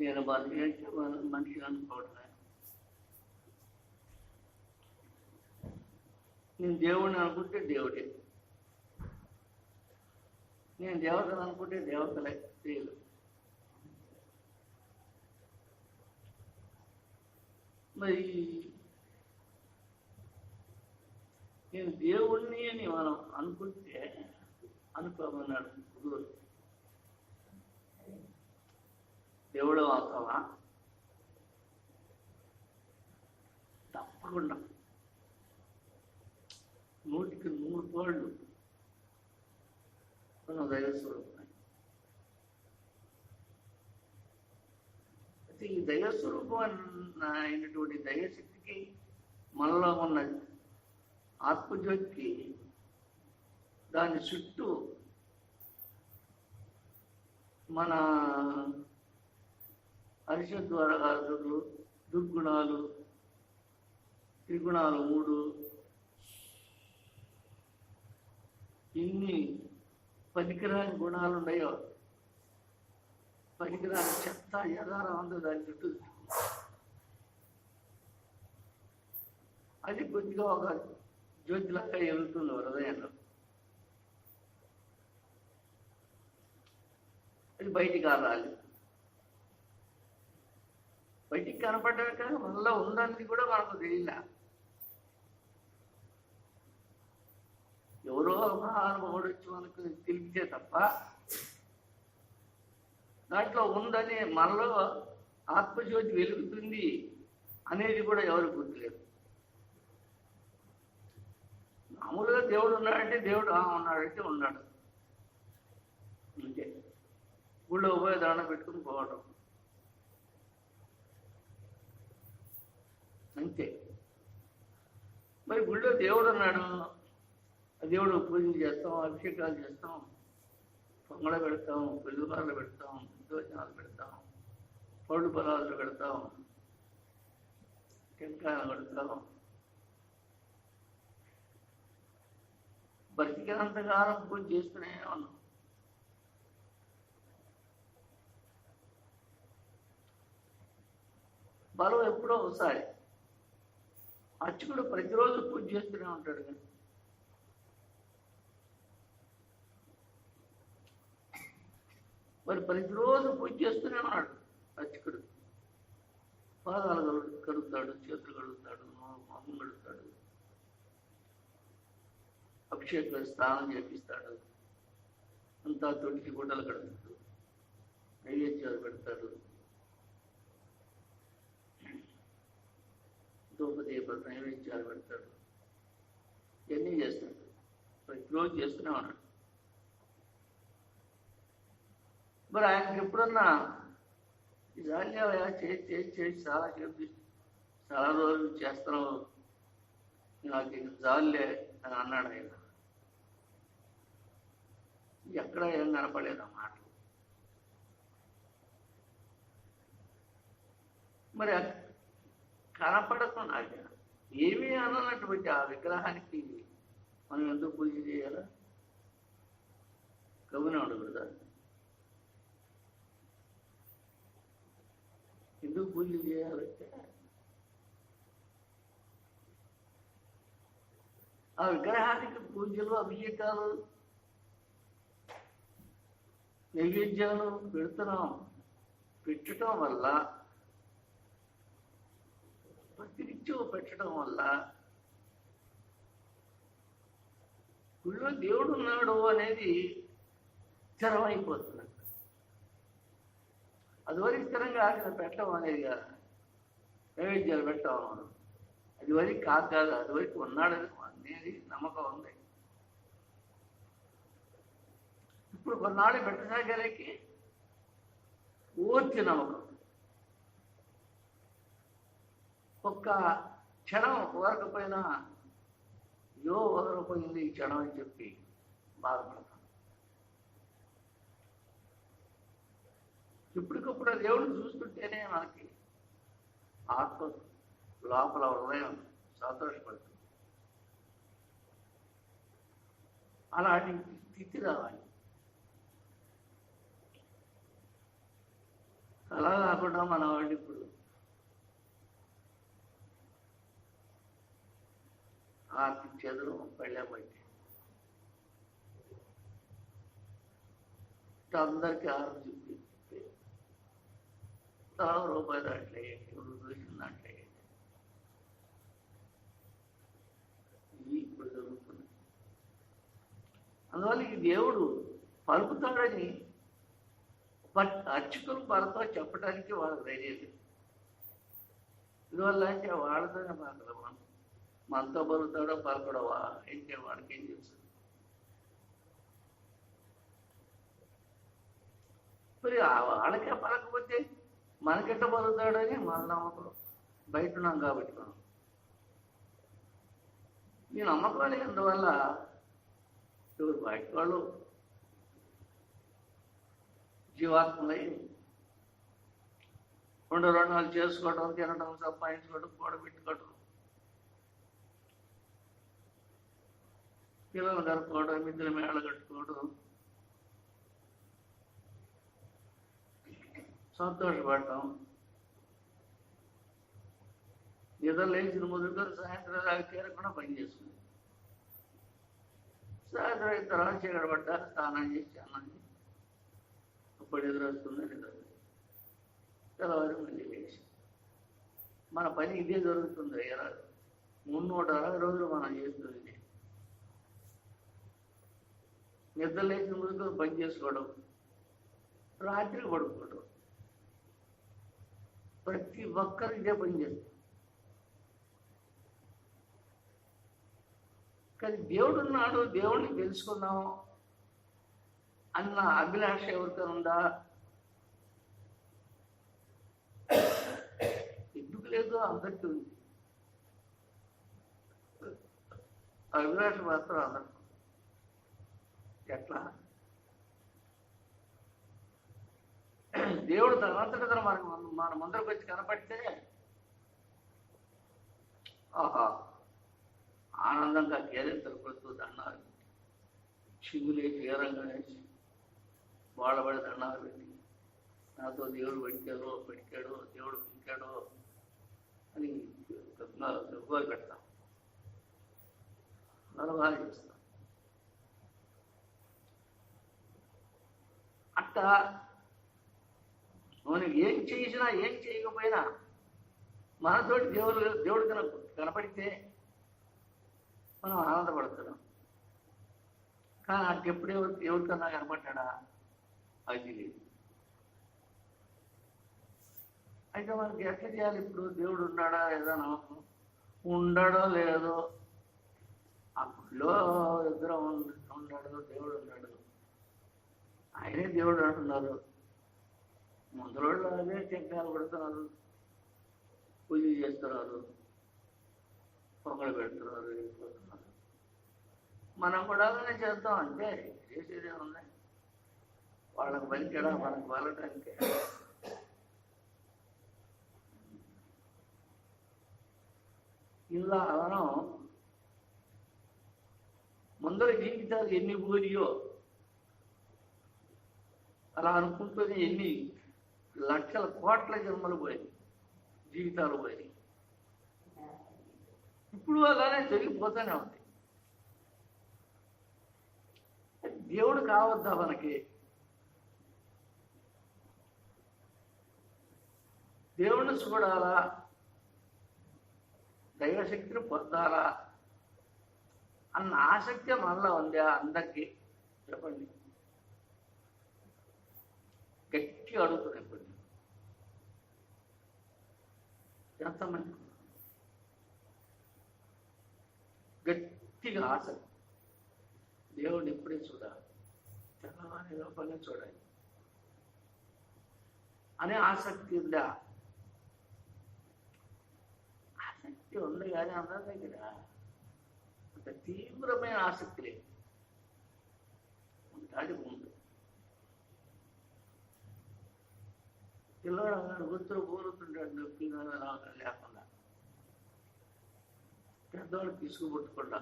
నేను మనిషి అనుకోవట్లే. నేను దేవుడిని అనుకుంటే దేవుడే, నేను దేవతను అనుకుంటే దేవతలే స్త్రీలు. మరి నేను దేవుణ్ణి అని మనం అనుకుంటే అనుకోమన్నాడు గురువు. దేవుడు అవుతావా? తప్పకుండా 100కి 100 పాళ్ళు మన దైవస్వరూపం. అయితే ఈ దైవస్వరూపం అయినటువంటి దైవశక్తికి మనలో ఉన్న ఆత్మజ్యోతికి దాని చుట్టూ మన హర్షద్వారాలు, దుర్గుణాలు, త్రిగుణాలు 3, ఇన్ని పనికిరాని గుణాలు ఉన్నాయో, పనికిరాని చెత్త యథారం ఉందో దాని చుట్టూ అది కొద్దిగా ఒక జ్యోతిలాగా వెళ్తుంది హృదయంలో. అది బయటికి రాలి, బయటికి కనపడమే కానీ మనలో ఉందని కూడా మనకు తెలియలే. ఎవరో మహానుభావుడు వచ్చి మనకు తెలిపితే తప్ప దాంట్లో ఉందని, మనలో ఆత్మజ్యోతి వెలుగుతుంది అనేది కూడా ఎవరికి గుర్తులేదు. మామూలుగా దేవుడు ఉన్నాడంటే దేవుడు ఉన్నాడంటే ఉన్నాడు అంతే. గుళ్ళో పోయి దండం పెట్టుకుని పోవడం అంతే. మరి గుళ్ళో దేవుడు ఉన్నాడు, దేవుడు పూజలు చేస్తాం, అభిషేకాలు చేస్తాం, పొంగళ పెడతాం, పెళ్ళిపారలు పెడతాం, దోజనాలు పెడతాం, పౌడు పొలాలు పెడతాం, టెంకాయలు పెడతాం. బతికినంతకాలం పూజ చేస్తూనే ఉన్నాం. బలం ఎప్పుడో ఒకసారి. అర్చకుడు ప్రతిరోజు పూజ చేస్తూనే ఉంటాడు కదా. మరి ప్రతిరోజు పూజ చేస్తూనే ఉన్నాడు అర్చకుడు. పాదాలు కడుగుతాడు, చేతులు కడుగుతాడు, మొహం కడుగుతాడు, అభిషేకం స్నానం చేపిస్తాడు, అంతా తొడికి గుడ్డలు కడుగుతాడు, నైవేద్యాలు పెడతాడు, ధూపదీపాలు నైవేద్యాలు పెడతాడు, ఇవన్నీ చేస్తాడు. ప్రతిరోజు చేస్తూనే ఉన్నాడు. మరి ఆయనకి ఎప్పుడన్నా జాగ్రత్తగా చేసి చాలా రోజులు చేస్తున్నావు, నాకు ఇంక జాలే అని అన్నాడు ఆయన. ఎక్కడ ఏం కనపడలేదు ఆ మాటలు. మరి కనపడకుండా ఏమీ అననటువంటి ఆ విగ్రహానికి మనం ఎందుకు పూజ చేయాలా? కవునాడు కదా, ఎందుకు పూజ చేయాలంటే ఆ విగ్రహానికి పూజలు, అభిషేకాలు, నైవేద్యాలు పెట్టడం వల్ల, ప్రతినిత్యం పెట్టడం వల్ల గుళ్ళో దేవుడు ఉన్నాడు అనేది స్థిరమైపోతుంది. అదివరకు స్థిరంగా ఆగిన పెట్టడం అనేది కాదు, నైవేద్యాలు పెట్టడం అది వరకు కాదు, అదివరకు ఉన్నాడని అనేది నమ్మకం ఉంది. ఇప్పుడు కొన్నాళ్ళు పెట్టసాగాలకి పూర్తి నమ్మకం. ఒక్క క్షణం ఊరకపోయినా ఊరకపోయింది ఈ క్షణం అని చెప్పి బాధపడతాం. ఇప్పటికప్పుడు దేవుడిని చూస్తుంటేనే మనకి ఆత్మ లోపల హృదయం సంతోషపడుతుంది. అలాంటి స్థితి రావాలి. అలా కాకుండా మన వాళ్ళు ఇప్పుడు ఆర్థిక చేతులు పెళ్ళే బట్టి అందరికీ ఆరు చెప్పి తలా రూపాయలు దాంట్లో ఇప్పుడు చూసిన దాంట్లో ఇది ఇప్పుడు జరుగుతుంది. అందువల్ల ఈ దేవుడు పలుకుతాడని అర్చకులు వాళ్ళతో చెప్పడానికి వాళ్ళకి ధైర్యం లేదు. ఇదివల్ల అంటే వాళ్ళతోనే పలకడం, మనతో పలుకుతాడో పలకడవా ఏంటి వాడికి ఏం తెలుసు. మరి వాళ్ళకే పలకపోతే మనకెట్ట పలుకుతాడని మన నమ్మకం బయట ఉన్నాం కాబట్టి మనం ఈ నమ్మకం లేనందువల్ల ఎవరు బయట వాళ్ళు జీవాత్మలై రెండు చేసుకోవడం, తినడం, సంపాదించుకోవడం, కూడబెట్టుకోవడం, పిల్లలు కలుపుకోవడం, మిద్దెల మేళ కట్టుకోవడం, సంతోషపడటం, నిద్ర లేచిన మొదలుకొని సాయంత్రం దాకా తీరకుండా పనిచేస్తుంది. సాయంత్రం తర్వాత చీకటి పడ్డా స్నానం చేసి అన్నం చేసి అప్పుడు ఎదురొస్తుంది నిద్ర తెల్లవారి మళ్ళీ లేచి మన పని ఇదే జరుగుతుంది. 360 రోజులు మనం చేస్తుంది ఇదే. నిద్ర లేచిన ముందు పని చేసుకోవడం, రాత్రి పడుకోవడం, ప్రతి ఒక్కరు ఇదే పని చేస్తారు. కానీ దేవుడు ఉన్నాడు, దేవుడిని తెలుసుకుందాం అన్న అభిలాష ఎవరితో ఉందా? ఎందుకు లేదు? అందరికీ ఉంది. అభిలాష మాత్రం అందరికీ. ఎట్లా? దేవుడు తనంతట మన ముందరకు వచ్చి కనపడితే ఆహా ఆనందంగా కేరింతలు కొడుతూ దండాలు చిగులేసి ఏరంగా వేసి వాళ్ళబడి దండాలు పెట్టి నాతో దేవుడు పెడికాడో దేవుడు పెంకాడో అని గొప్పలు పెడతాం, నలుగా చేస్తాం. అట్టా మనం ఏం చేసినా ఏం చేయకపోయినా మనతోటి దేవుడు కనపడితే మనం ఆనందపడుతున్నాం. కానీ అట్టెప్పుడు ఎవరికన్నా కనపడ్డా అది లేదు. అయితే మనకి ఎట్లా చేయాలి? ఇప్పుడు దేవుడు ఉన్నాడా ఏదో నమ్మకం, ఉండడో లేదో, ఆ గుడిలో విగ్రహం ఉన్నాడు, దేవుడు ఉన్నాడు, ఆయనే దేవుడు అంటున్నారు, ముందు రోజులు అదే యజ్ఞాలు పెడుతున్నారు, పూజ చేస్తున్నారు, పొంగలు పెడుతున్నారు, వెళ్ళిపోతున్నారు. మనం కూడా అలానే చేద్దాం అంటే చేసేదే ఉన్నాయి. వాళ్ళకి పలికడా మనకు వెళ్ళటానికి ఇలా మనం ముందర జీవితాలు ఎన్ని పోలియో అలా అనుకుంటూనే ఎన్ని లక్షల కోట్ల జన్మలు పోయి జీవితాలు పోయి ఇప్పుడు అలానే జరిగిపోతూనే ఉంది. దేవుడు కావద్దా మనకి? దేవుడిని చూడాలా, దైవశక్తిని పొందాలా అన్న ఆసక్తి మనలో ఉందా? అందరికీ చెప్పండి. గట్టి అడుగుతున్నాయి ఇప్పుడు ఎంతమంది గట్టిగా ఆసక్తి, దేవుడిని ఎప్పుడే చూడాలి, తెల్లవారి లోపలనే చూడాలి అనే ఆసక్తి ఉందా? ఆసక్తి ఉంది కానీ అందరి దగ్గర అంత తీవ్రమైన ఆసక్తి లేదు. ఉంటాడు ముందు పిల్లవాడు అన్నాడు కూర్చుంటాడు నొప్పి లేకుండా, పెద్దవాడు తీసుకుపట్టుకుండా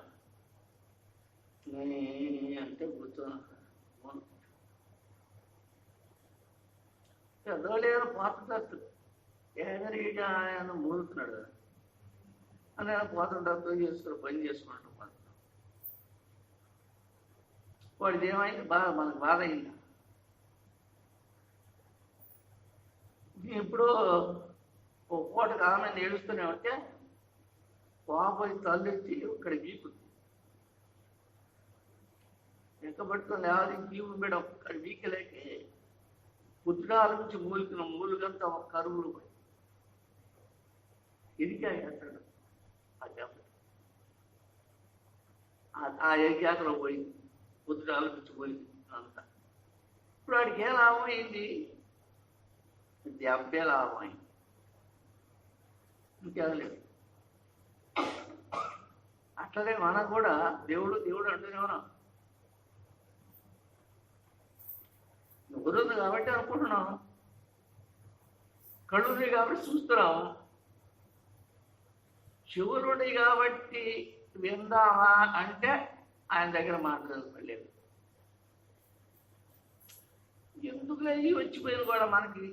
అంటే కూర్చొని పెద్దవాళ్ళు పోతుంటారు ఏదైనా ఆయన మూలుతున్నాడు అని ఆయన పోతుంటారు చేసుకుని పని చేసుకున్నట్టు పోతున్నాడు. వాడిది ఏమైంది మనకు బాధ అయిందా? ఇప్పుడు ఓ పూటకు ఆమె ఏడుస్తూనే ఉంటే పాప తల్లిచ్చి ఇక్కడ వీపుతుంది ఎక్కబట్టుకొని లేవాలి జీవు మీద ఒక్కడ వీకలేకి పుత్రాల నుంచి మూలికిన మూలుగంతా ఒక కరువులు పోయి ఇరికాయ అంటాడు ఆ చేప. ఆ ఏకాకలో పోయింది పుత్రాల నుంచి పోయింది అంతా. ఇప్పుడు వాడికి ఏ లాభం అయింది? దెబ్బే లాభం అయింది, ఇంకేం లేదు. అట్లనే మనం కూడా దేవుడు దేవుడు అంటూనే ఉన్నాం. కుదరదు కాబట్టి అనుకుంటున్నాం, కళ్ళున్నాయి కాబట్టి చూస్తున్నాం, చెవులున్నాయి కాబట్టి విందామా అంటే ఆయన దగ్గర మాట్లాడలేదు. ఎందుకులే వచ్చిపోయింది కూడా మనకి.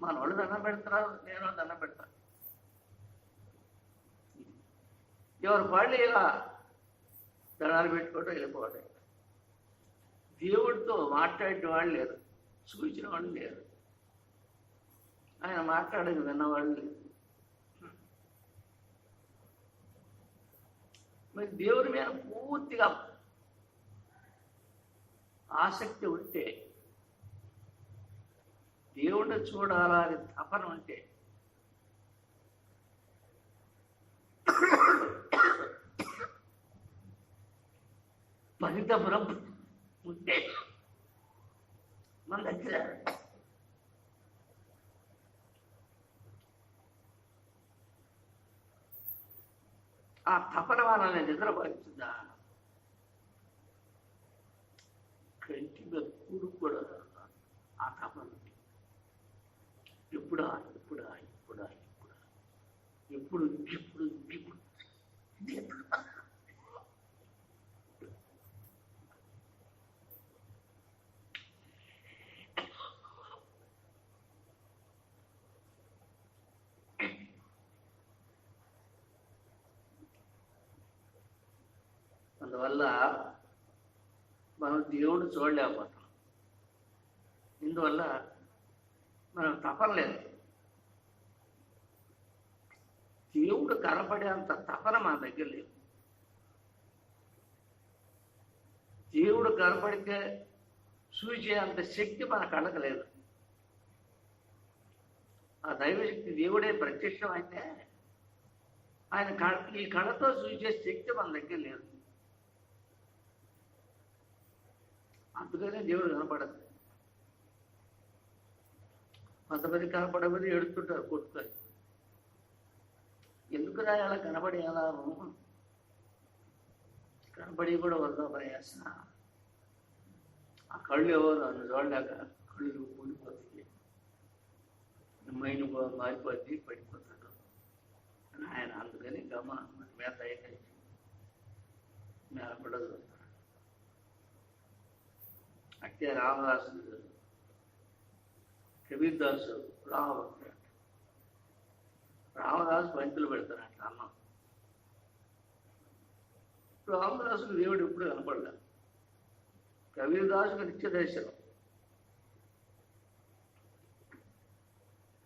మన వాళ్ళు దండం పెడతారు, నేను దండం పెడతాను. ఎవరి వాళ్ళు ఇలా దండాలు పెట్టుకోవటం వెళ్ళిపోవటం. దేవుడితో మాట్లాడే వాళ్ళు లేరు, చూసిన వాళ్ళు లేరు, ఆయన మాట్లాడేది విన్నవాళ్ళు లేరు. మరి దేవుడి మీద పూర్తిగా ఆసక్తి ఉంటే, దేవుడిని చూడాలని తపన ఉంటే, పరితపురం ఉంటే మన దగ్గర ఆ తపన వాళ్ళని నిద్రపరుచుదా కంటి మీద కూడు కూడా ఆ తపన ఎప్పుడా ఎప్పుడా ఎప్పుడా ఎప్పుడా ఎప్పుడు ఇప్పుడు ఇప్పుడు అందువల్ల మనం దేవుడు చూడలేకపోతాం. ఇందువల్ల మనం తపన లేదు. దేవుడు కనపడేంత తపన మన దగ్గర లేదు. దేవుడు కనపడితే చూసే అంత శక్తి మన కళ్ళకు లేదు. ఆ దైవశక్తి దేవుడే ప్రత్యక్షం అయితే ఆయన ఈ కళతో చూసే శక్తి మన దగ్గర లేదు. అందుకనే దేవుడు కనపడదు. కొంతమంది కనపడమని ఎడుతుంటారు కొట్టుకొని. ఎందుకు రాయాలా కనపడి ఎలా కనపడి కూడా వద్దా ప్రయాస. ఆ కళ్ళు ఎవరు నన్ను చూడలేక కళ్ళు కూలిపోతుంది, మైండ్ మారిపోద్ది, పడిపోతాడు అని ఆయన అందుకని గమనం మీద దయకరించి మేర కూడా చూస్తాడు. అట్టే రామదాసు కబీర్దాసు రామదాసు పంతులు పెడతారంట అన్నం. రామదాసుకు దేవుడు ఎప్పుడు కనపడలే. కబీర్దాసుకు నిత్య దర్శనం.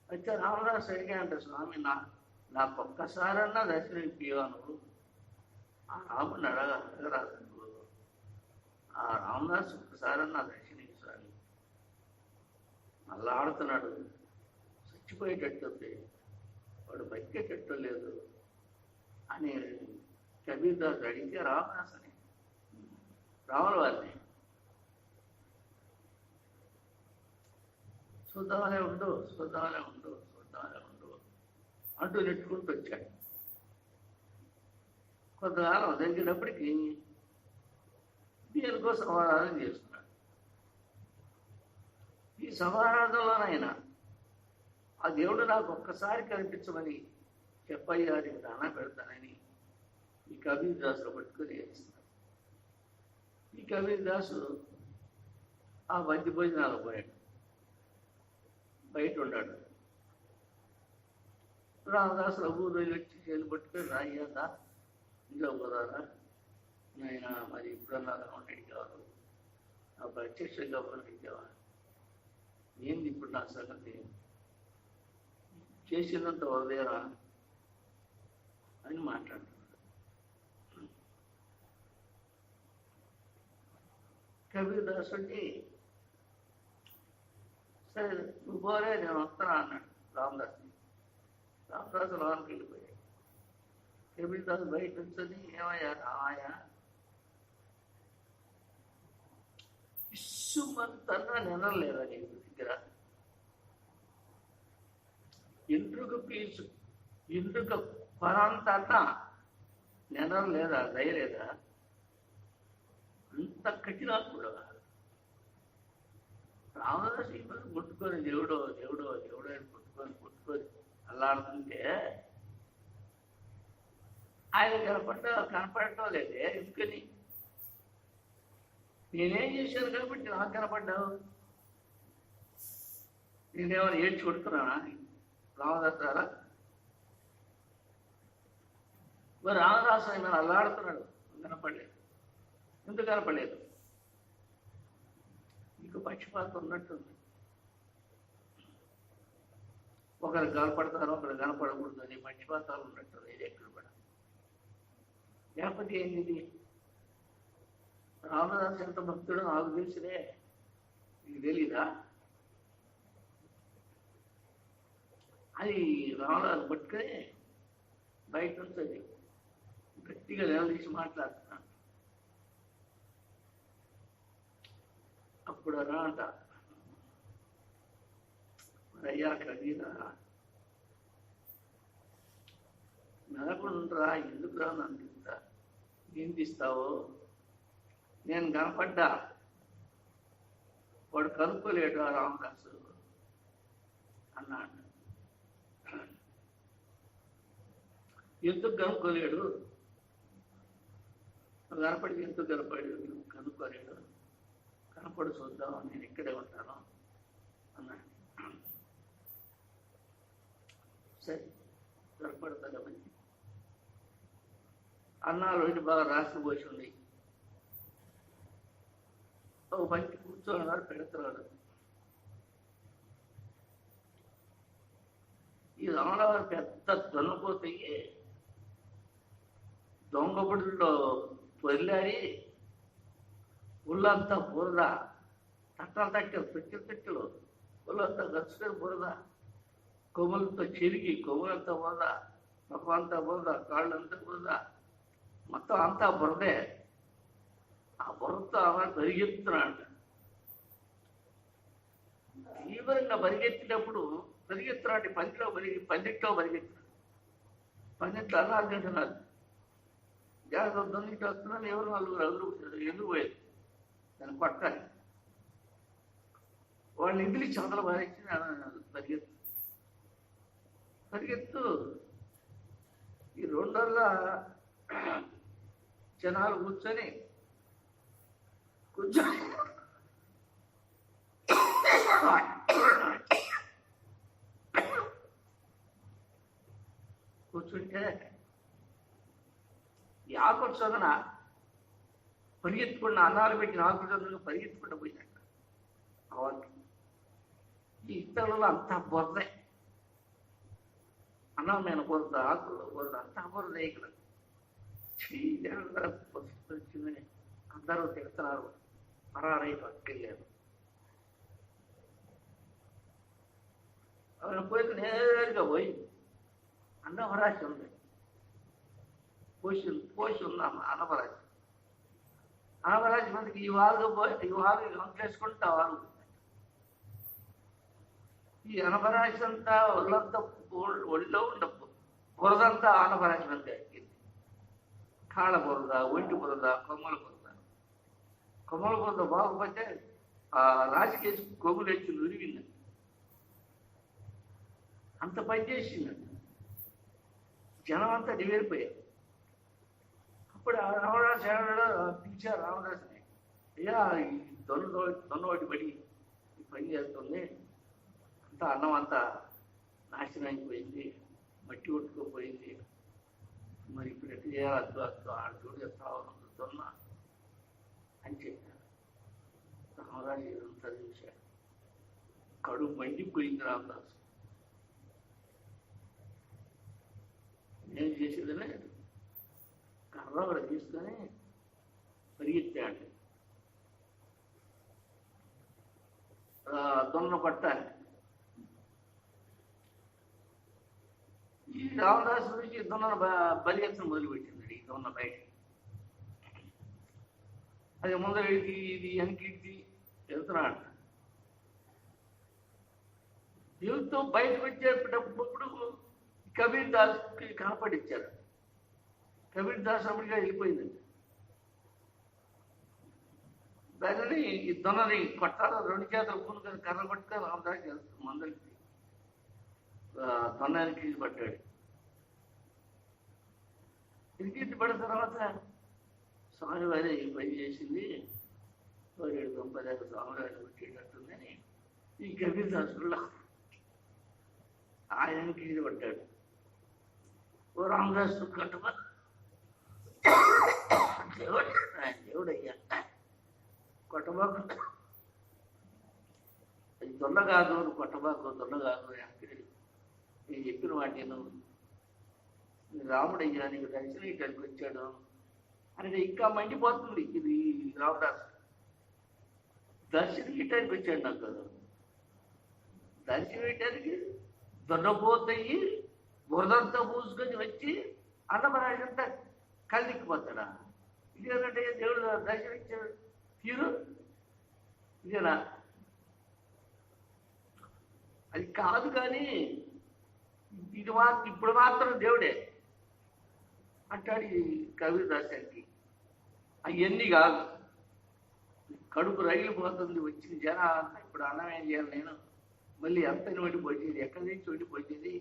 అయితే రామదాసు అడిగా అంట, స్వామి నాకు ఒక్కసారన్నా దర్శనం ఇప్పివాను. ఆ రాముని అడగరాదు. ఆ రామదాసు ఒక్కసారన్నా దర్శనం ఇస్తాను. మళ్ళా ఆడుతున్నాడు, చచ్చిపోయేటట్టుంది, వాడు బతికేటట్టు లేదు అని కబీర్దాసు అడిగితే రామదాస్ అని రాముల వారిని చూద్దామనే ఉండు అంటూ నెట్టుకుంటూ వచ్చాడు. కొంతకాలం జరిగినప్పటికీ దీనికో సమాధానం చేస్తున్నాడు. ఈ సమాధానంలోనైనా ఆ దేవుడు నాకు ఒక్కసారి కనిపించమని చెప్పయ్యా, నీకు దానా పెడతానని ఈ కబీర్దాసులు పట్టుకుని వేస్తున్నాడు. ఈ కబీర్దాసు ఆ బంతి భోజనాలు పోయాడు. బయట ఉన్నాడు. రామదాసు ఊరు వచ్చి చేలు పట్టుకొని రాయ్యాదా ఇంట్లో పోదారా నాయన, మరి ఇప్పుడన్నా గవర్నమెంట్ కావాలి, ఆ ప్రత్యక్ష గవర్నమెంట్ కావాలి, ఏంది ఇప్పుడు నా సంగతి, చేసినంత వదేరా అని మాట్లాడుతున్నాడు. కబీర్దాస్ అంటే సరే నువ్వు పోరే నేను వస్తానా అన్నాడు రామదాస్ని. రామదాసు లోనికి వెళ్ళిపోయాడు. కబీర్దాస్ బయట నుంచి ఏమయ్యా రామయ్యా ఇసుమంతన్నా నినలేదా నీకు దగ్గర, ఇంట్రుకు పీచు ఇంట్రుక పరంతన్నా నినలేదా దయలేదా, అంత కఠినాత్ముడు రామదాసు ముట్టుకొని దేవుడో దేవుడో దేవుడో అని పుట్టుకొని అల్లాడుతుంటే ఆయన కనపడటం లేదే, ఎందుకని నేనేం చేశాను కాబట్టి నాకు కనపడ్డావు, నేనేమైనా ఏడ్చి కొడుతున్నానా రామదాసు రారా, మరి రామదాసు ఆయన అల్లాడుతున్నాడు కనపడలేదు, ఎందుకు కనపడలేదు, నీకు పక్షపాతం ఉన్నట్టుంది, ఒకరు కనపడతారు ఒకరు కనపడకూడదు అని పక్షపాతాలు ఉన్నట్టు ఇది ఎక్కడ కూడా. లేకపోతే ఏంది రామదాసు ఎంత భక్తుడో నాకు తెలిసినే, నీకు తెలీదా, అది రామదాసు పట్టుకొని బయట నుంచి గట్టిగా నిలదీసి మాట్లాడుతున్నాను. అప్పుడు అలా అంట, అయ్యా కదీరా మెదకుండా ఎందుకు రా నన్ను నిందిస్తావో, నేను కనపడ్డా వాడు కనుక్కోలేడు ఆ రామదాసు అన్నాడు. ఎందుకు కనుక్కోలేడు, కనపడి ఎందుకు కనుక్కోలేడు, కనపడి చూద్దాం నేను ఇక్కడే ఉంటాను అన్నాడు. సరే కనపడతాడమని అన్నాలు వచ్చి బాగా రాసి పోసి ఉంది, ఒక మంచి కూర్చోన్నాడు పెడుతున్నాడు. ఈ రామరావు పెద్ద దొన్నపోతాయి, దొంగబుడిలో పొరిలాడి ఒళ్ళంతా బురద, తట్టలు పెట్టెలు ఒళ్ళంతా గచ్చుకొని బురద, కొమ్ములతో చెరిగి కొమ్ములంతా బురద, ముఖం అంతా బురద, కాళ్ళంతా బురద, మొత్తం అంతా బురదే. ఆ బురదతో ఆమె పరిగెత్తున్నాడు. తీవ్రంగా పరిగెత్తినప్పుడు పందిట్లో పరిగెత్తున్నాడు. పందిట్లో అన్నారు తింటున్నారు, జాగ్రత్త దొంగిటి వస్తున్నాను, ఎవరు ఎందుకు పోయేది దాన్ని కొట్టాలి, వాళ్ళని ఇంటికి చదలు పారించి పరిగెత్తు ఈ రెండోళ్ళ జనాలు కూర్చొని కూర్చుంటే ఈ ఆకుడు చదన పరిగెత్తుకున్న అన్నాలు పెట్టిన ఆకుడు చదువులు పరిగెత్తుకుండా పోయినట్ట. అవన్నీ ఈ ఇతరులలో అంతా బురదే, అన్నమైన బురద, ఆకుల్లో బురద, అంతా బురదే. ఇక్కడ వచ్చిందని అందరూ తిడుతున్నారు, పరారై పట్టుకెళ్ళారు. ఆయన పోయి నేరుగా పోయి అన్నవరాశి ఉంది, పోసి ఉందమ్మ అన్నవరాశి. అన్నవరాశి మందికి ఈ వాళ్ళు గంటలేసుకుంటా వాళ్ళు ఈ అనపరాశి అంతా ఒళ్ళంతా ఒళ్ళో ఉండవు, బురదంతా అనపరాశి మంది ఎక్కింది. కాళ్ళ బురద, ఒంటి బురద, కొమ్మల బురద బాగుపోతే ఆ రాజకేసి కొమ్ములు ఎచ్చి నురిగింది, అంత పని చేసిందండి. జనం అంతా డివేరిపోయారు. అప్పుడు రామదాసు పిలిచారు రామదాసుని, అయ్యా ఈ దొన్నవాటి పడి ఈ పని చేస్తుంది, అంతా అన్నం అంతా నాశనం అయిపోయింది, మట్టి కొట్టుకోపోయింది. మరి ఇప్పుడు ఎట్లా చేయాలి? అద్దు అద్దు ఆడు ఎత్తావుతున్నా అని చెప్పాను. రామరాజు ఇదంతా చూశాడు. కడుపు మండిపోయింది రామదాసు. నేను చేసేదనే కర్ర కూడా తీసుకొని పరిగెత్తాడు. దొన్న పట్టాలి. ఈ రామదాసు నుంచి దొన్న పరిగెత్తడం మొదలుపెట్టింది. ఈ దొన్న బయట అది ముందర ఇది వెనక్కి వెళ్తున్నాడు. యూత్ బయటకు వచ్చేటప్పుడు కబీర్ దాస్కి కనపడిచ్చారు. కబీర్ దాస్ అప్పటిగా వెళ్ళిపోయిందండి. దానిని ఈ దొన్నని కొట్టాలి. 2 చేతులు కూనుకొని కర్ర పట్టుకొని రామదాస్ వెళ్తుంది మందలికి. దొన్నానికి పడ్డాడు. ఇరికింటి పడిన తర్వాత స్వామివారి పని చేసింది. 7 స్వామివారి వచ్చేటట్టుందని ఈ కబీర్ దాసుల్లో ఆయనకి ఇది పడ్డాడు. ఓ రామదాసు కట్టుబ దేవుడు, ఆయన దేవుడయ్యా కొట్టబాకు, అది దొండ కాదు, కొట్టబాకు దొండ కాదు. నేను చెప్పిన వాటిను రాముడయ్యా నీకు దర్శనం ఇక్కడికి వచ్చాడు అనేది ఇంకా మండిపోతుంది. ఇది రామదాసు దర్శనం ఇటానికి వచ్చాడు. నాకు కదా దర్శనం ఇటానికి దొండపోతయ్యి బురదంతా పూసుకొని వచ్చి అన్నమరాజంతా కళ్ళిక్కిపోతాడా? ఇదేనంటే దేవుడు దర్శనించాడు తీరు ఇదేనా? అది కాదు. కానీ ఇది ఇప్పుడు మాత్రం దేవుడే అంటాడు ఈ కబీర్ దాసానికి. అవన్నీ కాదు, కడుపు రైలు పోతుంది, వచ్చిన జన ఇప్పుడు అన్నం ఏం చేయాలి నేను? మళ్ళీ ఎంతని వండిపోయేది, ఎక్కడి నుంచి వండిపోయేది,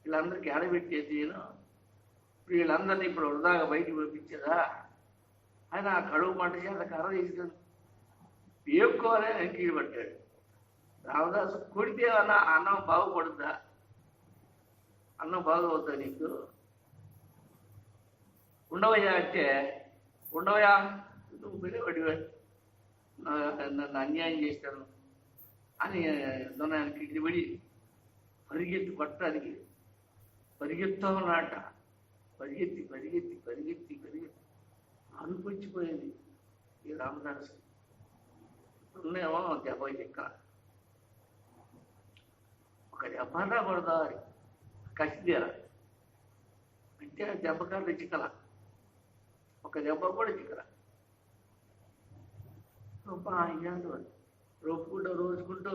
వీళ్ళందరికీ ఆడబెట్టేది నేను, ఇప్పుడు వీళ్ళందరినీ ఇప్పుడు వృధాగా బయటికి పంపించేదా? ఆయన ఆ కడుపు మంట చేత కర్ర తీసుకొని వేపుకోవాలని వెనక్కి పట్టాడు. రామదాసు కొడితే అన్నం బాగుపడుద్దా? అన్నం బాగవుతా నీకు? ఉండవయ్యా అంటే ఉండవయ్యా, నువ్వు వెళ్ళేవాడివా, నన్ను అన్యాయం చేశాను అని దొన్నానికి ఇడిపడి పరిగెత్తి పట్టడానికి పరిగెత్తా ఉన్నాట. పరిగెత్తి పరిగెత్తి పరిగెత్తి పరిగెత్తి అనిపించిపోయింది ఈ రామదాసు. ఉన్నాయేమో దెబ్బ ఎక్క ఒక దెబ్బ పడదారి కసిదేర అంటే దెబ్బ కాదు చిక్కల, ఒక దెబ్బ కూడా చిక్కల. అయ్యాడు రొప్పుకుంటూ రోజుకుంటూ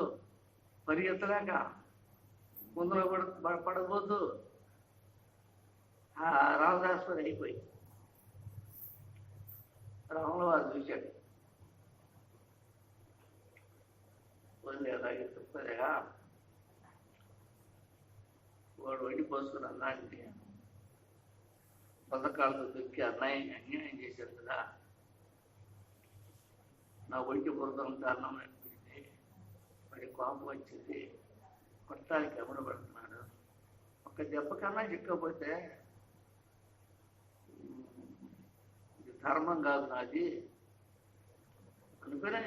పరిగెత్తలేక ముందులో పడబోతూ ఆ రామదాసు అయిపోయి రాముల వారు చూశాడు. అలాగే చెప్పారా వాడు వండిపోసుకుని అన్నానికి పథకాలతో దొరికి అన్యాయం చేశారు కదా, నా ఒంటి బురదంతా అన్నం అనిపించింది, మరి కోపం వచ్చింది, కొట్టానికి ఎవరు పడుతున్నాడు, ఒక దెబ్బ కన్నా చిక్కపోతే ఇది ధర్మం కాదు నాది అనుకునే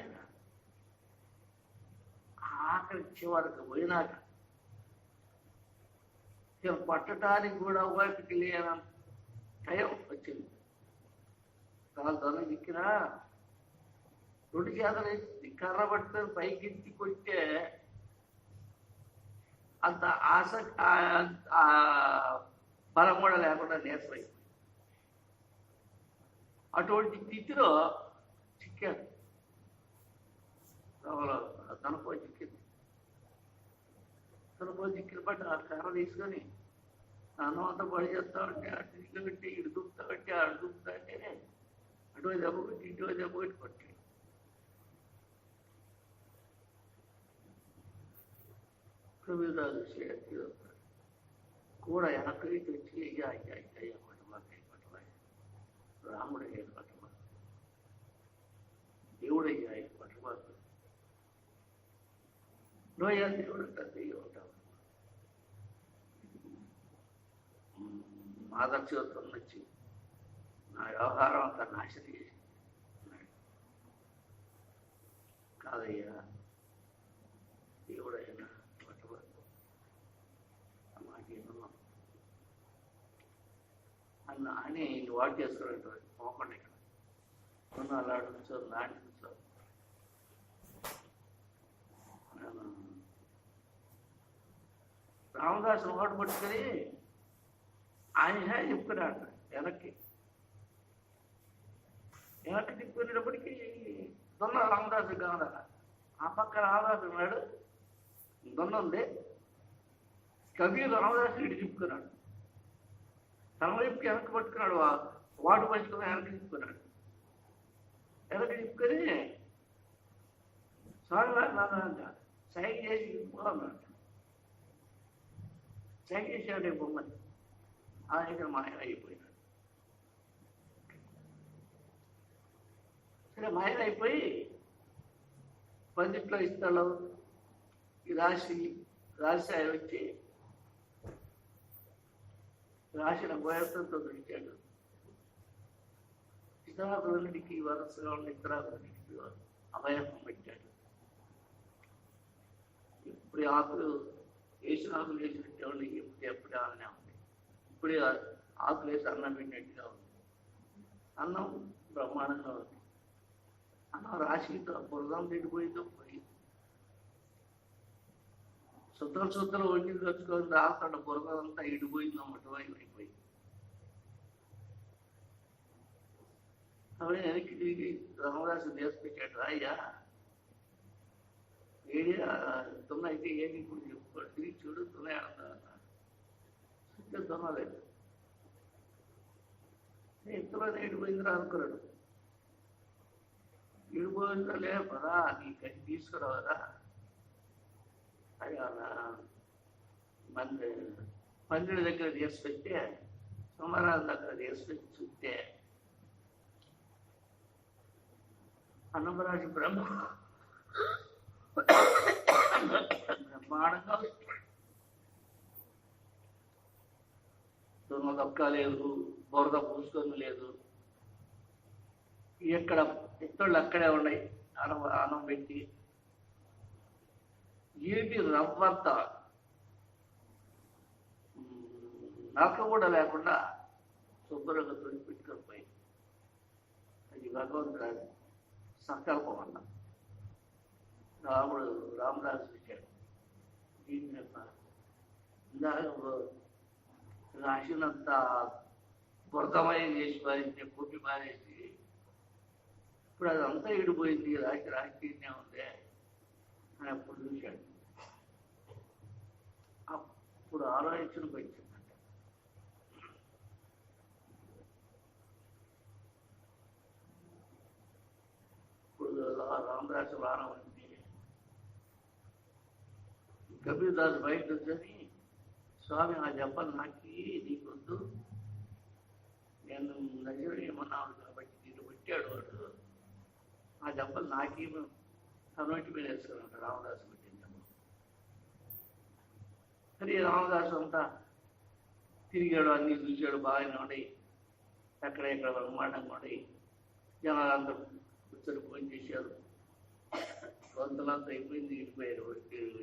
ఆఖరి చివరికి పోయినాక పట్టడానికి కూడా ఓపిక లేని టైం వచ్చింది. చాలా దిక్కినా 2 చేతలు వేసి కర్ర పట్టుకొని పైకి కొట్టే అంత బలం కూడా లేకుండా నేర్పైంది. అటువంటి స్థితిలో చిక్కాడు. తనపో చిక్కింది. తనపో చిక్కిన బట్టి ఆ కర్ర తీసుకొని అన్నం అంతా పడి చేస్తా ఉంటే అటు ఇల్లు పెట్టి ఇటు దుప్పుతా పెట్టి అటు దుప్పుతా అంటేనే అటువైపు దెబ్బ పెట్టి ఇటువైపు దెబ్బ పెట్టి కొట్టాడు. కూడా వెనక్కి వచ్చి అయ్యా అయ్యా అయ్యా పట్టమా రాముడు అయ్యాడు పట్టమా, దేవుడు అయ్యా పట్టమా, లోయ దేవుడు దెయ్యం ఉంటావు. ఆదర్శవత్వం వచ్చి నా వ్యవహారం అంతా నాశనం చేసి కాదయ్యా దేవుడైనా పట్టబడుతూ మాకేమన్నా అని వాడు చేసుకునేటువంటి పోకుండా ఇక్కడ ఉన్న అలాంటి నుంచో నాటి నుంచో రామదాసు ఓటు పట్టుకొని ఆయన చెప్పుకున్నాడు వెనక్కి తిప్పుకునేటప్పటికీ దొన్న రామదాసు కాదా ఆ పక్క రామదాసు ఉన్నాడు, దొన్న ఉంది. కవి రామదాసు ఇటు తిప్పుకున్నాడు, తన వైపుకి వెనక్కి పట్టుకున్నాడు, వాటు పట్టుకుని వెనక్కి తిప్పుకున్నాడు. వెనక్కి తిప్పుకొని స్వామివారి నాదంట సైకి చేసి తిప్పుకోన్నాడు. సైకి చేసాడు బొమ్మని ఆయన మాయ అయిపోయినాడు. సరే మాయ అయిపోయి పందిట్లో ఇస్తాడు ఈ రాశి ఆయన వచ్చి రాసిన గోయత్వంతో ఇచ్చాడు. ఇతరాకులన్నిటికీ వరుసగా ఉన్న ఇతరాకులన్నిటికీ అభయం పెట్టాడు. ఇప్పుడు ఆకులు వేసిన ఆకులు వేసినట్టే ఉండి ఎప్పుడే అలానే ఉంది. ఇప్పుడే ఆకులు వేసి అన్నం పెట్టినట్టుగా ఉంది. అన్నం బ్రహ్మాండంగా ఉంది. అన్నం రాశితో బురదం తిండిపోయిందో పోయి శుద్ధలు వండి ఖర్చుకొని రాకుండా బురదంతా ఇడిపోయిందో మటువైపు అయిపోయింది. అవి వెనక్కి తిరిగి రామదాసు నేర్పించాడు. అయ్యా ఏది తున్నైతే ఏది ఇప్పుడు చెప్పుకోడు, తిరిగి చూడు తున్నాయి అన్నాడు. తున్నలేదు, ఎత్తులోనే ఇడిపోయిందిరా అనుకున్నాడు. ఇడిపోయిందా లే పదా నీ కట్టి తీసుకురావదా అది అలా మందిరి దగ్గర తీసుకొస్తే సోమరాజు దగ్గర తీసుకొచ్చి చూస్తే అన్నమరాజు బ్రహ్మాండంగా దొక్క లేదు, బురద పూసుకొని లేదు. ఎక్కడ ఎత్తుళ్ళు అక్కడే ఉన్నాయి. అన్నం పెట్టి ఏటి రవ్వంతా నక్క కూడా లేకుండా శుభ్రంగా తొలి పెట్టుకొని పోయి అది భగవంతుడు సంకల్పం అన్న రామదాసు ఇచ్చాడు. దీన్ని ఇందాక రాసినంత బురదమయం చేసి పారేసి కొట్టి పారేసి ఇప్పుడు అదంతా ఇడిపోయింది, రాజకీయంగా ఉంది అని అప్పుడు చూశాడు. అప్పుడు ఆలోచనకు వచ్చిందంట. ఇప్పుడు రామదాసు వారం అంటే కబీర్దాసు బయట వచ్చని స్వామి ఆ జపం నాకి నీకొద్దు, నేను దగ్గర ఏమన్నాను కాబట్టి నేను పెట్టాడు వాడు, ఆ జపం నాకి నోటి మీద వేసుకున్నాడు. రామదాసు పెట్టిందమ్మ. సరే రామదాసు అంతా తిరిగాడు, అన్నీ చూశాడు, బాగానే ఉన్నాయి, ఎక్కడెక్కడ బ్రహ్మాండంగా ఉన్నాయి. జనాలందరూ కూర్చొని ఫోన్ చేశారు. గొంతులంతా అయిపోయింది, ఇడిపోయారు.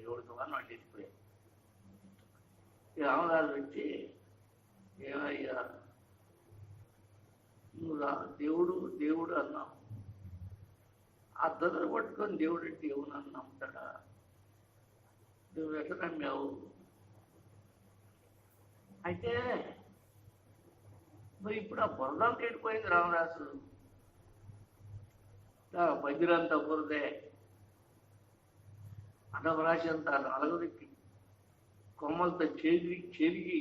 ఎవరితో వాళ్ళు ఇడిపోయారు. రామదాసు వచ్చి ఏమయ్యా నువ్వు దేవుడు అన్నావు, అద్దరు పట్టుకొని దేవుడు అంటే ఏమన్నా నమ్ముతాడా? నువ్వు ఎట్లా నమ్మావు? అయితే మరి ఇప్పుడు ఆ బురదం కేటిపోయింది రామదాసు. బజ్రంతా బురదే, అన్నమరాశి అంతా నలగదిక్కి కొమ్మలతో చెరిగి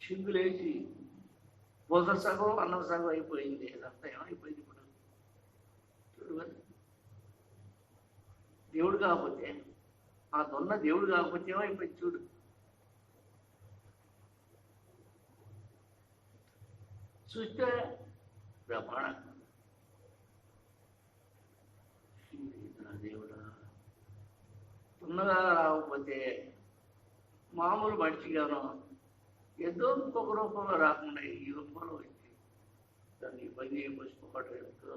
చిందులేసి బురద సగం అన్నం సగం అయిపోయింది. ఇదంతా ఏమైపోయింది ఇప్పుడు చూడు. దేవుడు కాకపోతే ఆ దొన్న దేవుడు కాకపోతే ఏమైపోయింది చూడు. చూస్తే బ్రహ్మాండం దేవుడా ఉన్నగా రాకపోతే మామూలు మనిషిగాను ఏదో ఇంకొక రూపంలో రాకుండా ఈ రూపంలో వచ్చి దాన్ని ఇబ్బంది పుష్పపడటం ఎందుకు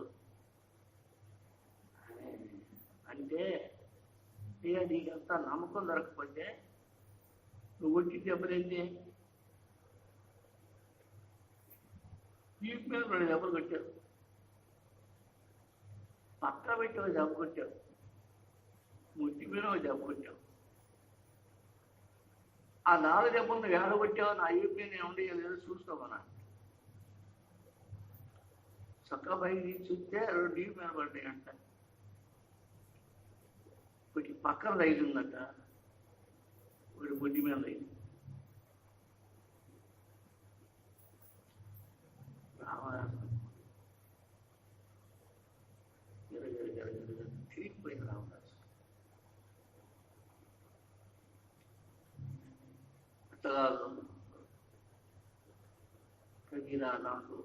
అంటే ఇక నీకంతా నమ్మకం దొరకకపోతే నువ్వు వచ్చి దెబ్బలేంటి వీటి మీద 2 దెబ్బలు కొట్టావు, పక్క పెట్టి ఒక దెబ్బ కొట్టావు, ముట్టి మీద ఒక దెబ్బ కొట్టావు. ఆ 4 దెబ్బలు ఏడ కొట్టావు నా వీపు మీద ఉండి లేదో చూసుకోమన్నా. చక్క పైకి చూస్తే 2 వీపు మీద పడ్డాయి అంట, ఒకటి పక్కన తగిలిందట, ఒకటి బొడ్డి మీద తగిలింది. తిరిగిపోయింది రామదాసు. అట్లా కవిరా నాకు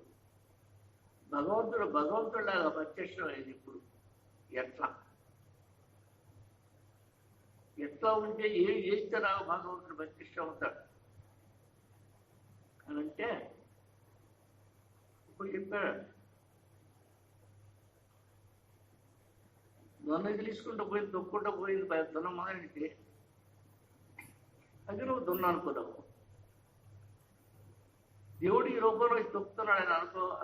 భగవంతుడిలాగా ప్రత్యక్షమైంది. ఇప్పుడు ఎట్లా ఉంటే ఏం చేస్తే నాకు భగవంతుడు ప్రత్యక్షం అవుతాడు అని అంటే ఇప్పుడు చెప్పాడు. దొన్న తీసుకుంటూ పోయింది, తొక్కుంటూ పోయింది, దొన్న మొదలెడితే అది నువ్వు దొన్న అనుకున్నావు. దేవుడు ఈ రూపంలో తొక్కుతున్నాడని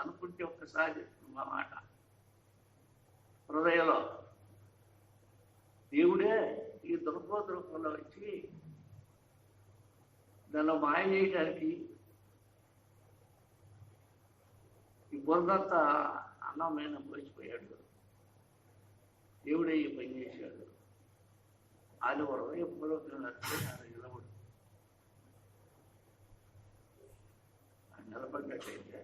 అనుకుంటే ఒక్కసారి మా మాట హృదయంలో దేవుడే ఈ దుర్బోధ రూపంలో వచ్చి దానిలో మాయ చేయడానికి ఈ బురదంతా అన్నమైన పోసిపోయాడు. దేవుడే ఈ పని చేశాడు. అది హృదయపూర్వకంగా నిలబడు నిలబడ్డట్టయితే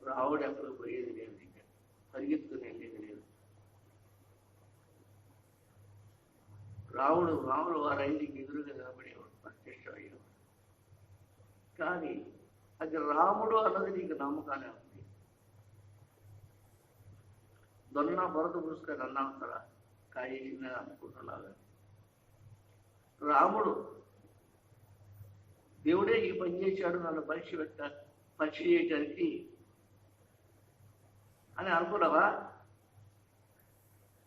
రావుడు ఎప్పుడు పోయేది లేదు, ఇంకా పరిగెత్తుకుని వెళ్ళేది లేదు. రాముడు వారి ఐదుకి ఎదురుగా నిలబడేవాడు, ప్రత్యక్షమయ్యేవాడు. కానీ అది రాముడు అన్నది నీకు నమ్మకానే ఉంది. దొన్న బొరద పూసుకొని అన్నాంతరా కాయేసిందని అనుకుంటున్నాగా. రాముడు దేవుడే ఈ పని చేశాడు నన్ను పరీక్ష చేయటానికి అని అనుకున్నావా?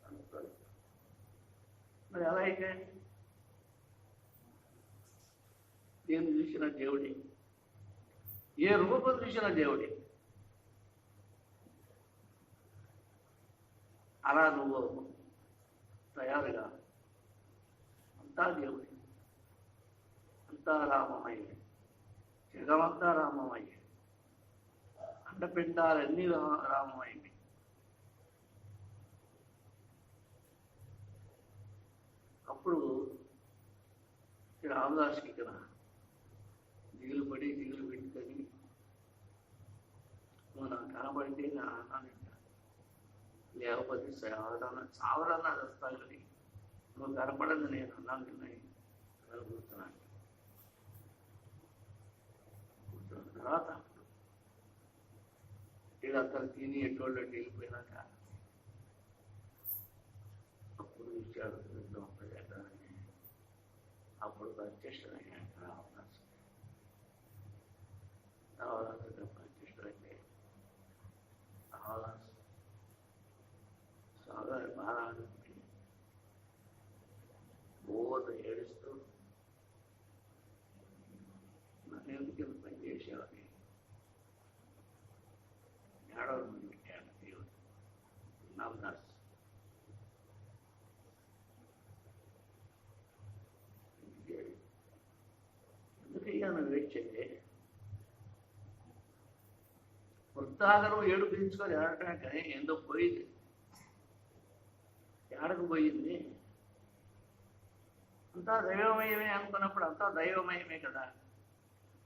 అనుకోలేదు. మరి ఎలా అయితే నేను చూసిన దేవుడే, ఏ రూపం చూసిన దేవుడే, అలా నువ్వు తయారుగా అంతా దేవుడే, అంతా రామమయ్యే, జగమంతా రామమయ్యే, అండపిండాలన్నీ రామమయ్యే. అప్పుడు రామదాస్కి ఇక్కడ దిగులు పెట్టుకొని నువ్వు నాకు కనబడితే నా అన్నాను, లేకపోతే సావరన్నా వస్తాను కానీ నువ్వు కనపడదు నేను అన్నాను కూర్చున్నాను. కూర్చున్న తర్వాత అప్పుడు వీళ్ళంతా తిని ఎటువంటి వెళ్ళిపోయినాక అప్పుడు విషయాలు అప్పుడు ప్రత్యక్షమయ్యాడు రావణాసుడు ప్రత్యక్షమైతే రావణాసు సాధారణ మహారాజుకి బోధ ఏడుస్తూ నన్ను ఎందుకు పనిచేసేవాడిని ఏడవని పెట్టాడు దేవుడు. రామదాస్ ఎందుకయ్యా నువ్వు వేచింది? వృత్తాగరం ఏడు పిలుచుకొని ఏడటం కానీ ఏందో పోయింది. ఏడకు పోయింది? అంతా దైవమయమే అనుకున్నప్పుడు అంతా దైవమయమే కదా.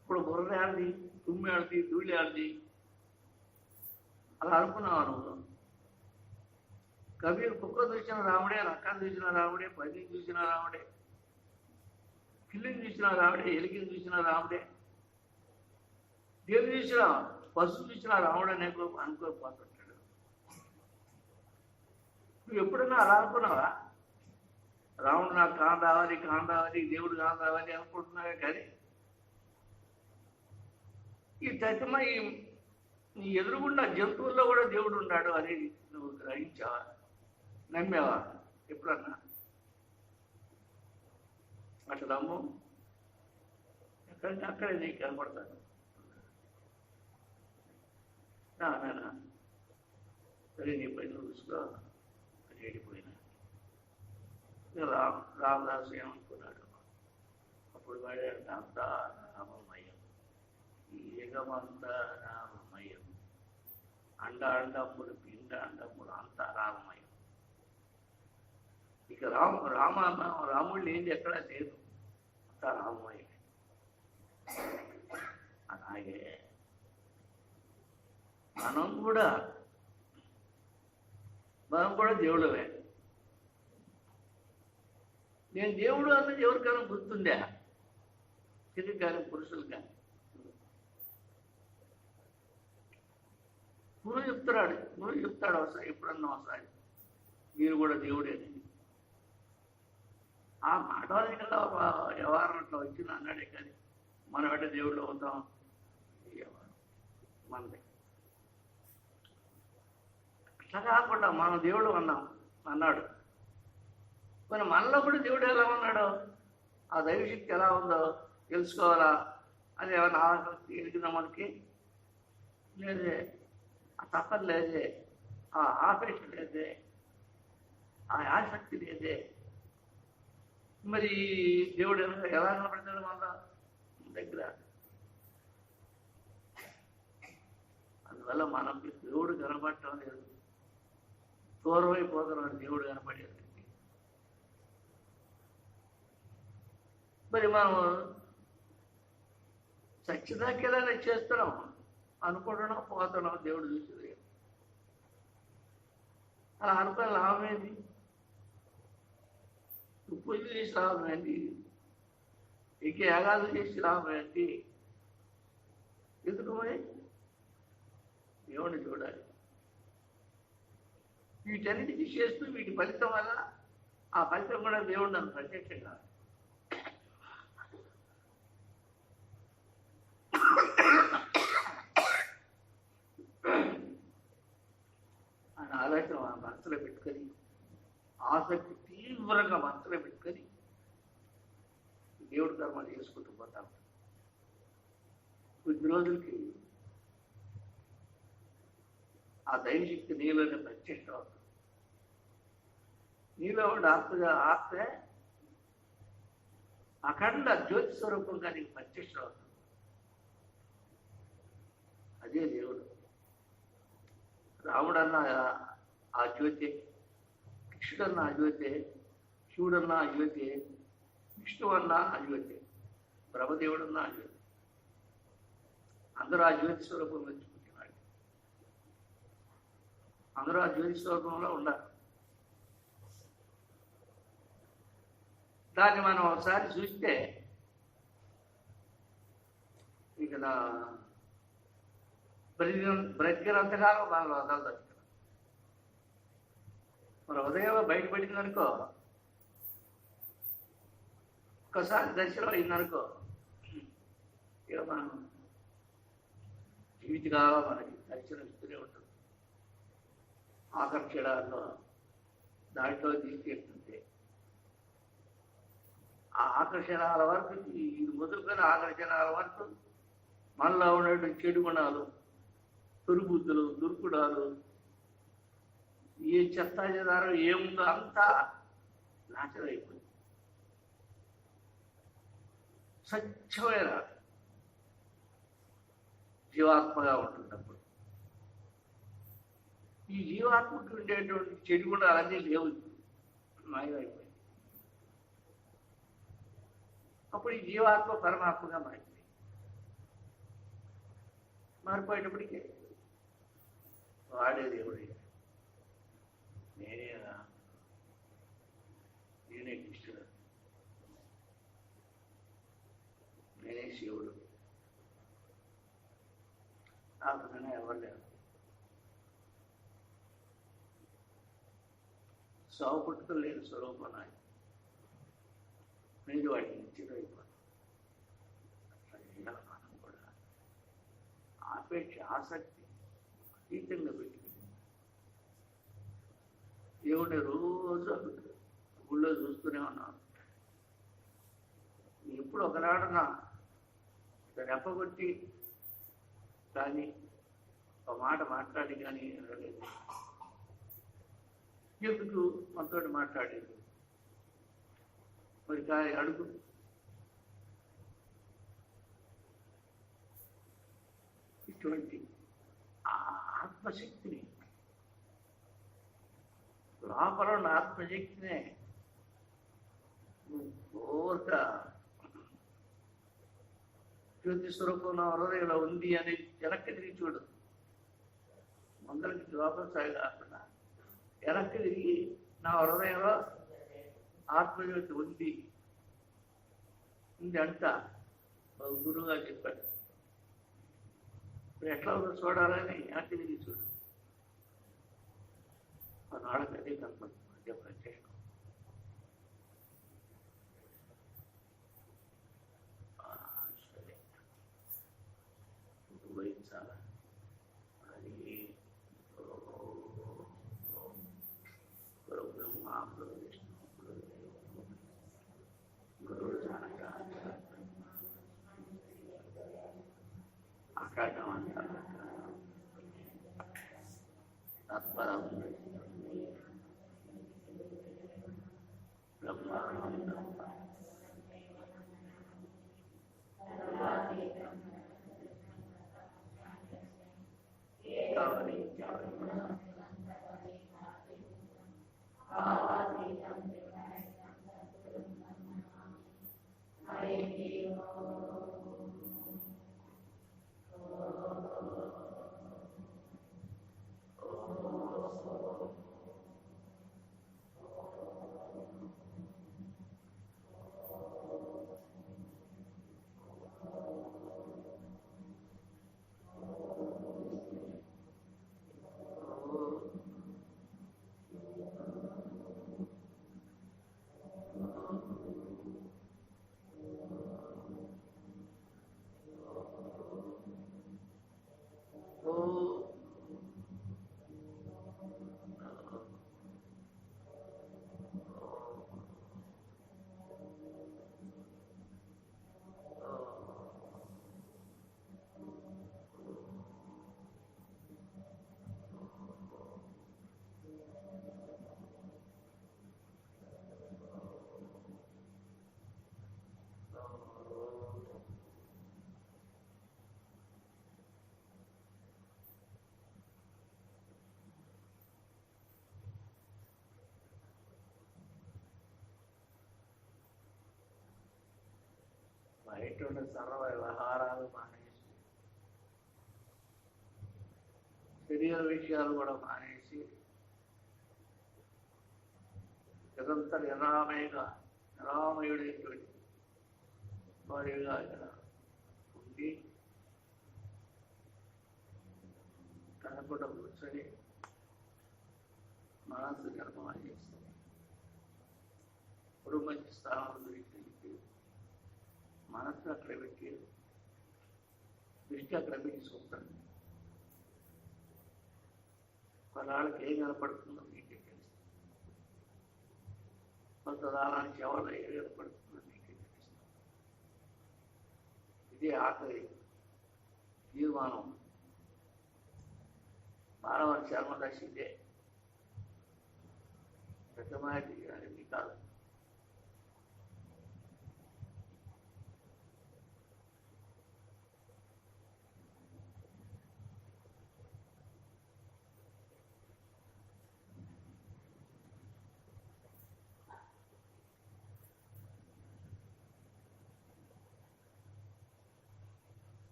ఇప్పుడు బుర్ర ఆడిది, తుమ్మి ఆడిది, ధూళి ఆడిది అలా అనుకున్నావు నువ్వు. కబీర్ కుక్క చూసిన రాముడే, రక్కను చూసిన రాముడే, పదిని చూసిన రాముడే, పిల్లిని చూసిన రాముడే, ఎలికిని చూసిన రాముడే, దేని చూసినా పశువు చూసిన రాముడు అనే అనుకోకపోతుంటాడు. నువ్వు ఎప్పుడైనా అలా అనుకున్నావా? రాముడు నాకు కాని రావాలి, దేవుడు కాని రావాలి అనుకుంటున్నావే కానీ ఈ తత్మ నీ ఎదురుగుండా జంతువుల్లో కూడా దేవుడు ఉన్నాడు అనేది నువ్వు గ్రహించావా? నమ్మావా ఎప్పుడన్నా? అట్లా నమ్ము, ఎక్కడంటే అక్కడే నీకు కనపడతాను. నాన్న సరే నీ పైన చూసుకో వెళ్ళిపోయినా. రామదాసు ఏమనుకున్నాడు? అప్పుడు వాడాడు, అంతా రామమయం, ఈ యుగమంతా రామమయం, అండములు పిండ అండములు అంతా రామమయం. ఇక రాముళ్ళు ఏంది ఎక్కడా లేదు, అంతా రామమయం. అలాగే మనం కూడా దేవుడమే. నేను దేవుడు అన్నది ఎవరికైనా గుర్తుందా? స్త్రీలు కానీ పురుషులు కానీ. గురువు చెప్తాడు అవసరం, ఎప్పుడన్నా అవసరం మీరు కూడా దేవుడేని. ఆ మాటవాదికల్లా వ్యవహారం అట్లా వచ్చింది అన్నాడే కానీ మనం అంటే దేవుళ్ళు అవుతాం మనదే. అట్లా కాకుండా మనం దేవుడు అన్నాడు. మరి మనలో కూడా దేవుడు ఎలా ఉన్నాడో, ఆ దైవశక్తి ఎలా ఉందో తెలుసుకోవాలా? అది ఏమైనా ఆసక్తి ఎదిగిన మనకి లేదే, ఆ తప్పదు లేదే, ఆ ఆపేక్ష లేదే, ఆ ఆసక్తి లేదే. మరి దేవుడు ఎలా కనపడతాడు మన దగ్గర? అందువల్ల మనకి దేవుడు కనపడటం లేదు, దూరమైపోతున్నాడు దేవుడు కనపడేది. మరి మనం చచ్చిదాకేలా చేస్తున్నాం అనుకుంటున్నాం, పోతున్నాం దేవుడు చూసేది. అలా అనుకుని లాభం ఏంటి? పూజ చేసి లాభం ఏంటి? ఇంక యాగాలు చేసి లాభం ఏంటి? ఎందుకు మరి దేవుడిని చూడాలి. వీటన్నిటికీ చేస్తూ వీటి ఫలితం వల్ల ఆ ఫలితం కూడా దేవుడు నన్ను ప్రత్యక్షంగా ఆయన ఆలోచన మనసులో పెట్టుకొని, ఆసక్తి తీవ్రంగా మనసులో పెట్టుకొని దేవుడి కర్మలు చేసుకుంటూ పోతాం. కొద్ది రోజులకి ఆ దైవశక్తి నీలోనే ప్రత్యక్షం అవుతుంది. నీలో ఉండే ఆత్మే అఖండ జ్యోతి స్వరూపంగా నీకు ప్రత్యక్షం అవుతుంది. అదే దేవుడు. రాముడన్నా ఆ జ్యోతి, కృష్ణుడన్నా ఆ జ్యోతి, శివుడన్నా ఆ జ్యోతి, విష్ణువన్నా ఆ జ్యోతి, బ్రహ్మదేవుడన్నా ఆ జ్యోతి. అందరూ ఆ జ్యోతి స్వరూపం మెచ్చుకుంటున్నాడు. అందరూ ఆ జ్యోతి స్వరూపంలో ఉండాలి. దాన్ని మనం ఒకసారి చూస్తే ఇక బ్రతికినంతకాలం మనం వదలదు. మన ఉదయం బయటపడిందనుకో, ఒక్కసారి దర్శనం అయిందనుకో, ఇక మనం జీవితకాలం మనకి దర్శనం ఇస్తూనే ఉంటుంది. ఆకర్షణలో దాంట్లో తీసుకెళ్తుంది. ఆ ఆకర్షణాల వరకు, ఇది మొదలుకొని ఆకర్షణాల వరకు మనలో ఉన్నటువంటి చెడు గుణాలు, దుర్బుద్ధులు, దుర్గుణాలు, ఏ చెత్త చెదారం ఏముందో అంతా నాశనం అయిపోయింది. స్వచ్ఛమైన జీవాత్మగా ఉంటున్నప్పుడు ఈ జీవాత్మకు ఉండేటువంటి చెడు గుణాలన్నీ లేవు, మాయమైపోయింది. అప్పుడు ఈ జీవాత్మ పరమాత్మగా మారింది. మారిపోయేటప్పటికే వాడే దేవుడే, నేనే కృష్ణుడు, నేనే శివుడు, నాకునే ఎవరు లేరు. సాగు పుట్టుకలు లేని స్వరూపం నాది. మీరు వాటిని ఇచ్చిపోతారు. అట్లా మనం కూడా ఆపేక్ష ఆసక్తి అతీతంగా పెట్టుకుంది. దేవుడిని రోజు గుళ్ళో చూస్తూనే ఉన్నాను. ఎప్పుడు ఒకనాడున రెప్పగొట్టి కానీ ఒక మాట మాట్లాడి కానీ అనలేదు. ఎందుకు మనతో మాట్లాడేది? మరి అడుగు. ఇటువంటి ఆత్మశక్తిని, లోపల ఉన్న ఆత్మశక్తినే కోరిక జ్యోతి స్వరూపం హృదయంలో ఉంది అని వెనక్కి తిరిగి చూడు. ముందరికి లోపల సాగి కాకుండా వెనక్కి తిరిగి నా హృదయంలో ఆత్మజ్యోతి ఉంది అంట గురువుగా చెప్పాడు. ఇప్పుడు ఎట్లా ఉందో చూడాలని వెనక్కి తిరిగి చూడు. నాళ్ళకి అదే కనపడుతుంది ప్రత్యేకం. సరే వహించాల అది గురు బ్రహ్మ గురు విష్ణు గురు జానక అకాటం అంటారు. తత్పరం బయట ఉన్న సర్వ వ్యవహారాలు మానేసి, శరీర విషయాలు కూడా మానేసి నిరంతర నిరామయుడైనటువంటి వారిగా ఇక్కడ ఉండి కనపడ కూర్చొని మనసు నిర్మాణం చేస్తుంది. ఇప్పుడు మంచి స్థానం గురించి మనసు అక్కడ పెట్టి దృష్టి అక్కడ పెట్టి చూస్తాను. కొన్నాళ్ళకి ఏం కనపడుతుందో మీకే తెలుస్తుంది. కొంతకాలానికి ఎవరు ఏం కనపడుతుందో మీకే తెలుస్తుంది. ఇదే ఆఖరి తీర్మానం. మానవ చర్మదశ ఇదే పెద్దమాటి అనేది కాదు.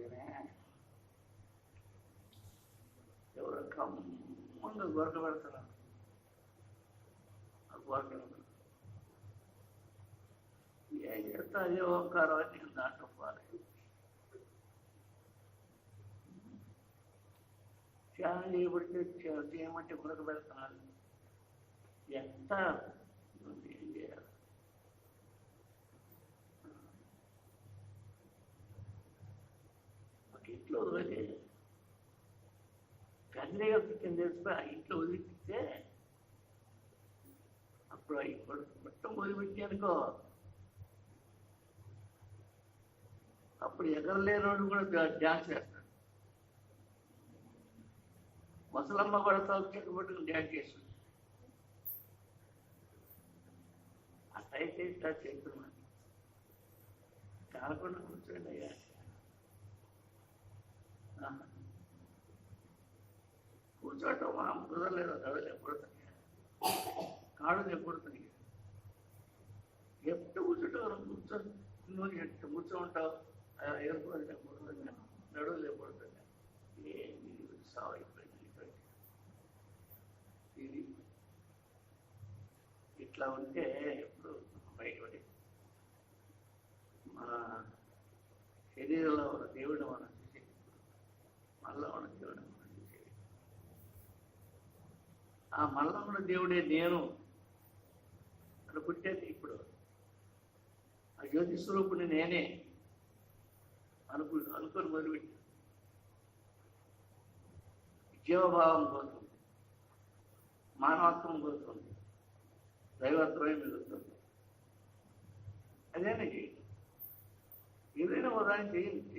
ఉంటేనే ఎవరో కమ్మంగా గొరక పెడతారు. ఆ గొరక ఏం చేస్తా అదే ఓంకారం అని నేను దాంట్లో పోలేదు. ధ్యానం చేయబడితే చేయమంటే గొరక పెడుతున్నారు. ఎంత ఏం చేయాలి? ఒక ఇంట్లో వదిలే గండిగా కిచెన్ చేసిపోయి ఆ ఇంట్లో వదిలిపిస్తే అప్పుడు ఇప్పుడు మొత్తం వదిలిపెట్టి అనుకో, అప్పుడు ఎగరలేనోడు కూడా డ్యాన్స్ చేస్తాడు. ముసలమ్మ కూడా చెట్టు పట్టుకుని డ్యాన్స్ చేస్తుంది. అట్లయితే ఇట్లా చేస్తున్నాను కాకుండా కూర్చోండి అయ్యా. కూర్చోటం మనం కుదరలేదు. గడలు ఎప్పుడు కాళ్ళు ఎప్పుడు తనిగి ఎప్పుడు కూర్చోటం కూర్చొని నువ్వు ఎట్టు కూర్చోంటావు. ఎదుర్కొని ఎప్పుడు నడువులు ఎప్పుడు ఏమి సావైపోయింది. ఇది ఇట్లా ఉంటే ఎప్పుడు బయటపడి మన శరీరంలో ఉన్న దేవుడు మనం చూసేది, మనలో ఉన్న దేవుడు మనం చూసేది. ఆ మనలో ఉన్న దేవుడే నేను అనుకుంటేది. ఇప్పుడు ఆ జ్యోతి స్వరూపుని నేనే అనుకుని మొదలుపెట్టి జీవభావం పోతుంది, మానవత్వం పోతుంది, దైవత్వమే మిగులుతుంది. అదేనా చేయండి. ఏదైనా ఉదాహరణ చేయండి.